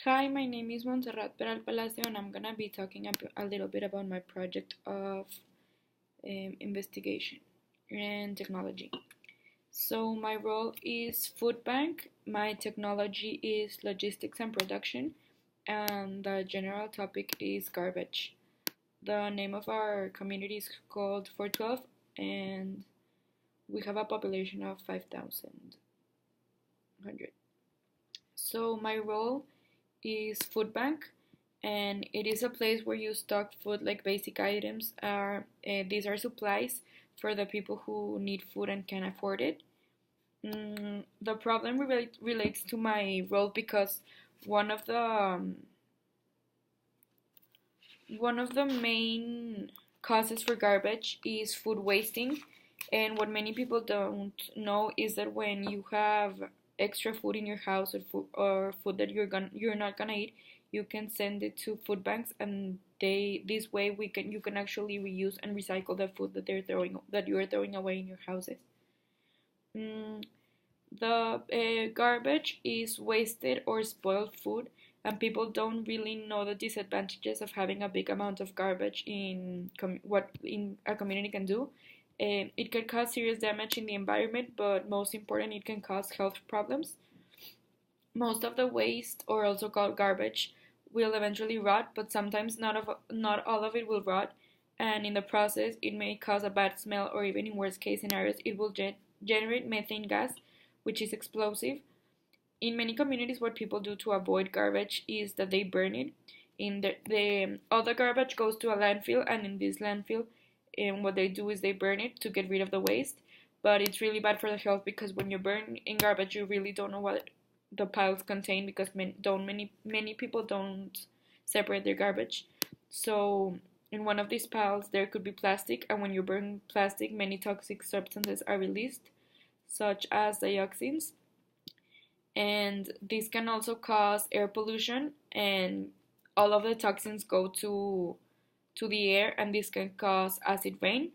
Hi, my name is Montserrat Peral Palacio, and I'm gonna be talking a little bit about my project of investigation and technology. So, my role is food bank, my technology is logistics and production, and the general topic is garbage. The name of our community is called 412, and we have a population of 5,100. So, my role is food bank, and it is a place where you stock food like basic items are these are supplies for the people who need food and can afford it. The problem relates to my role because one of the um, one of the main causes for garbage is food wasting, and what many people don't know is that when you have extra food in your house or food that you're not gonna eat, you can send it to food banks, and they this way we can you can actually reuse and recycle the food that you are throwing away in your houses. Mm, the garbage is wasted or spoiled food, and people don't really know the disadvantages of having a big amount of garbage what in a community can do. It can cause serious damage in the environment, but most important, it can cause health problems. Most of the waste, or also called garbage, will eventually rot, but sometimes not all of it will rot, and in the process, it may cause a bad smell, or even in worst case scenarios, it will generate methane gas, which is explosive. In many communities, what people do to avoid garbage is that they burn it. All the garbage goes to a landfill, and in this landfill, what they do is they burn it to get rid of the waste. But it's really bad for the health because when you burn in garbage, you really don't know what the piles contain because many people don't separate their garbage. So in one of these piles, there could be plastic, and when you burn plastic, many toxic substances are released, such as dioxins, and this can also cause air pollution, and all of the toxins go to the air, and this can cause acid rain.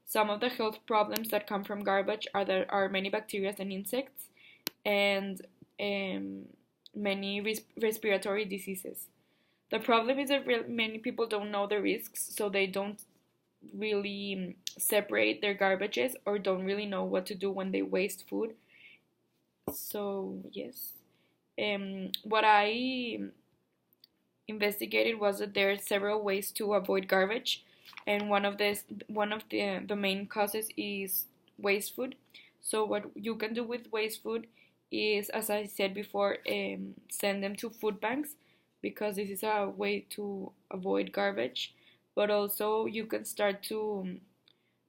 Some of the health problems that come from garbage are there are many bacteria and insects, and um, many respiratory diseases. The problem is that many people don't know the risks, so they don't really separate their garbages or don't really know what to do when they waste food. So yes, what I investigated was that there are several ways to avoid garbage, and one of the main causes is waste food. So what you can do with waste food is, as I said before, send them to food banks because this is a way to avoid garbage. But also you can start to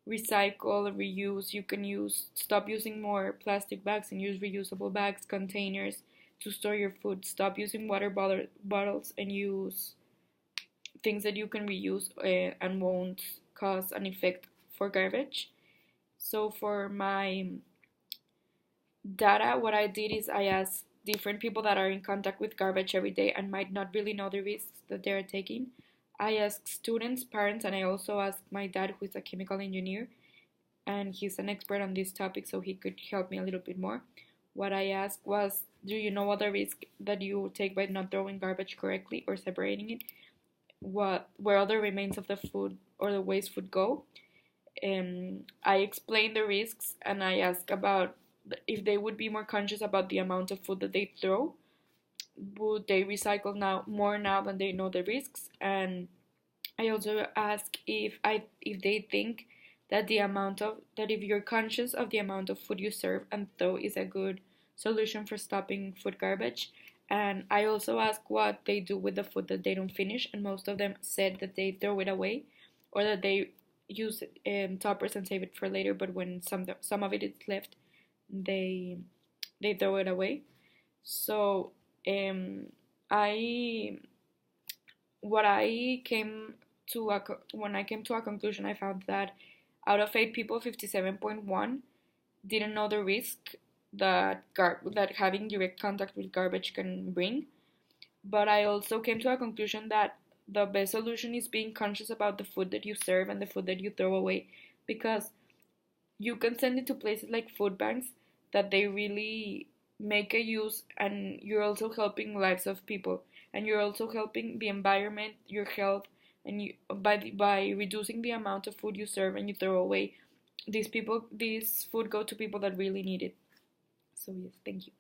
recycle, reuse. You can stop using more plastic bags and use reusable bags, containers to store your food. Stop using bottles and use things that you can reuse and won't cause an effect for garbage. So for my data, what I did is I asked different people that are in contact with garbage every day and might not really know the risks that they're taking. I asked students, parents, and I also asked my dad, who is a chemical engineer, and he's an expert on this topic, so he could help me a little bit more. What I asked was, do you know what the risk that you take by not throwing garbage correctly or separating it? Where other remains of the food or the waste food go? I explained the risks, and I asked about if they would be more conscious about the amount of food that they throw. Would they recycle now than they know the risks? And I also ask if they think that if you're conscious of the amount of food you serve and throw is a good solution for stopping food garbage. And I also ask what they do with the food that they don't finish, and most of them said that they throw it away or that they use toppers and save it for later. But when some of it is left, they they throw it away. So um, I what I came when I came to a conclusion, I found that out of 8 people, 57.1 didn't know the risk that having direct contact with garbage can bring. But I also came to a conclusion that the best solution is being conscious about the food that you serve and the food that you throw away, because you can send it to places like food banks that they really make a use, and you're also helping lives of people, and you're also helping the environment, your health, and you by reducing the amount of food you serve and you throw away. This food go to people that really need it. So yes, thank you.